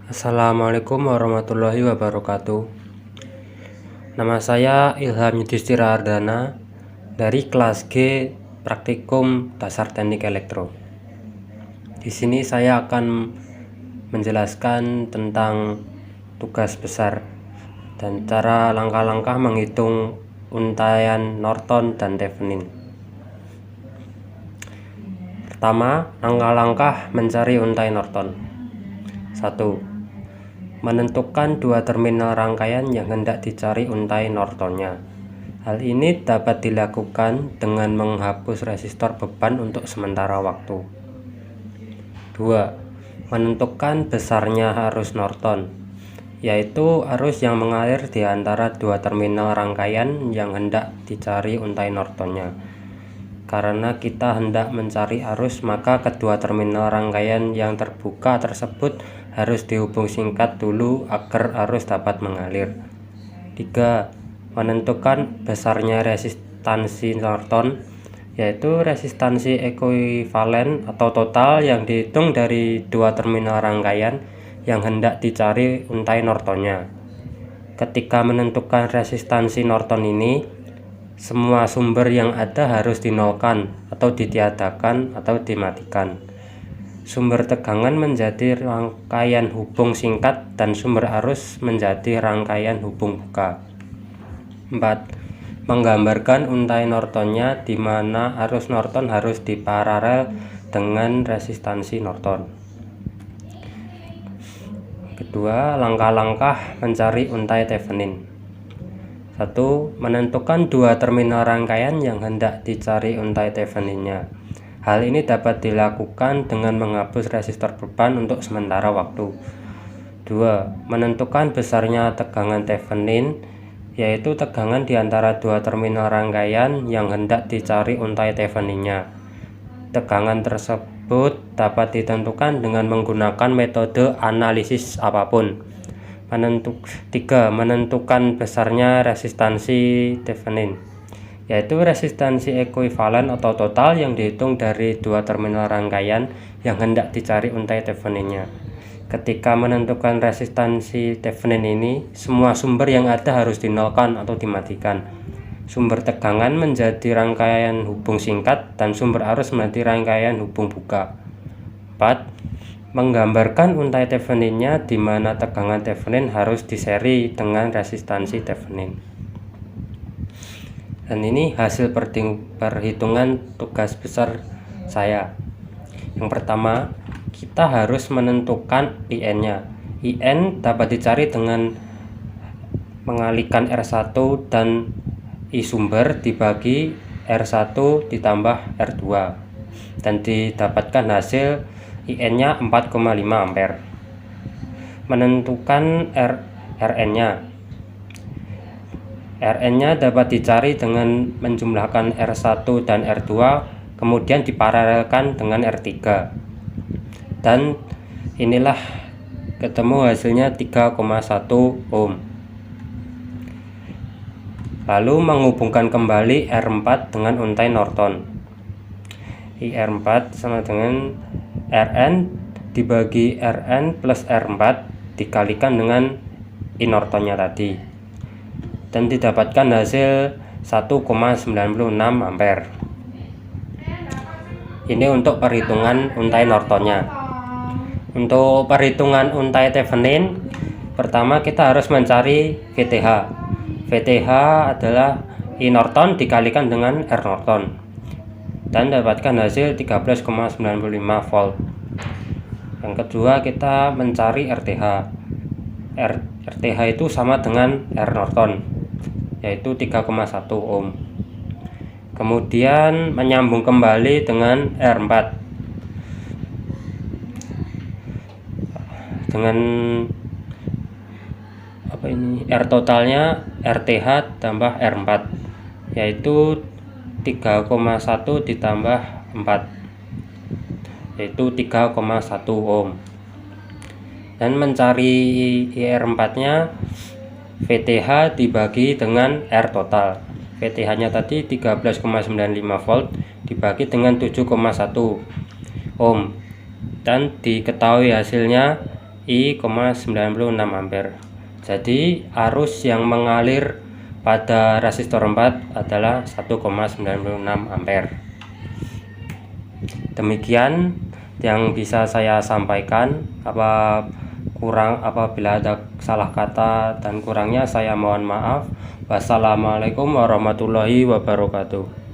Assalamualaikum warahmatullahi wabarakatuh. Nama saya Ilham Yudhistira Ardana dari kelas G Praktikum Dasar Teknik Elektro. Di sini saya akan menjelaskan tentang tugas besar dan cara langkah-langkah menghitung untaian Norton dan Thevenin. Pertama, langkah-langkah mencari untai Norton. 1. Menentukan dua terminal rangkaian yang hendak dicari untai Nortonnya. Hal ini dapat dilakukan dengan menghapus resistor beban untuk sementara waktu. 2. Menentukan besarnya arus Norton, yaitu arus yang mengalir di antara dua terminal rangkaian yang hendak dicari untai Nortonnya. Karena kita hendak mencari arus, maka kedua terminal rangkaian yang terbuka tersebut harus dihubung singkat dulu agar arus dapat mengalir. 3. Menentukan besarnya resistansi Norton, yaitu resistansi ekuivalen atau total yang dihitung dari dua terminal rangkaian yang hendak dicari untai Nortonnya. Ketika menentukan resistansi Norton ini, semua sumber yang ada harus dinolkan atau ditiadakan atau dimatikan. Sumber tegangan menjadi rangkaian hubung singkat dan sumber arus menjadi rangkaian hubung buka. 4. Menggambarkan untai Nortonnya, di mana arus Norton harus diparalel dengan resistansi Norton. Kedua, langkah-langkah mencari untai Thevenin. 1. Menentukan dua terminal rangkaian yang hendak dicari untai Theveninnya. Hal ini dapat dilakukan dengan menghapus resistor beban untuk sementara waktu. 2. Menentukan besarnya tegangan Thevenin, yaitu tegangan di antara dua terminal rangkaian yang hendak dicari untai Theveninnya. Tegangan tersebut dapat ditentukan dengan menggunakan metode analisis apapun. 3. Menentukan besarnya resistansi Thevenin, yaitu resistansi ekuivalen atau total yang dihitung dari dua terminal rangkaian yang hendak dicari untai Theveninnya. Ketika menentukan resistansi Thevenin ini, semua sumber yang ada harus dinolkan atau dimatikan. Sumber tegangan menjadi rangkaian hubung singkat dan sumber arus menjadi rangkaian hubung buka. 4. Menggambarkan untai Theveninnya, di mana tegangan Thevenin harus diseri dengan resistansi Thevenin. Dan ini hasil perhitungan tugas besar saya. Yang pertama, kita harus menentukan IN-nya. IN dapat dicari dengan mengalihkan R1 dan I sumber dibagi R1 ditambah R2 dan didapatkan hasil IN-nya 4,5 ampere. Menentukan Rn-nya. Rn-nya dapat dicari dengan menjumlahkan R1 dan R2 kemudian diparalelkan dengan R3. Dan inilah ketemu hasilnya 3,1 ohm. Lalu menghubungkan kembali R4 dengan untai Norton. IR4 sama dengan Rn dibagi Rn plus R4 dikalikan dengan I Nortonnya tadi, dan didapatkan hasil 1,96 ampere. Ini untuk perhitungan untai Nortonnya. Untuk perhitungan untai Thevenin, pertama kita harus mencari VTH. VTH adalah I Norton dikalikan dengan R Norton dan dapatkan hasil 13,95 volt. Yang kedua, kita mencari RTH. RTH itu sama dengan R Norton, yaitu 3,1 ohm. Kemudian menyambung kembali dengan R4 dengan R totalnya RTH tambah R4, yaitu 3,1 ditambah 4, yaitu 3,1 ohm. Dan mencari IR4 nya, VTH dibagi dengan R total. VTH nya tadi 13,95 volt dibagi dengan 7,1 ohm, dan diketahui hasilnya I,96 ampere. Jadi arus yang mengalir pada resistor 4 adalah 1,96 ampere. Demikian yang bisa saya sampaikan. Apabila ada salah kata dan kurangnya saya mohon maaf. Wassalamualaikum warahmatullahi wabarakatuh.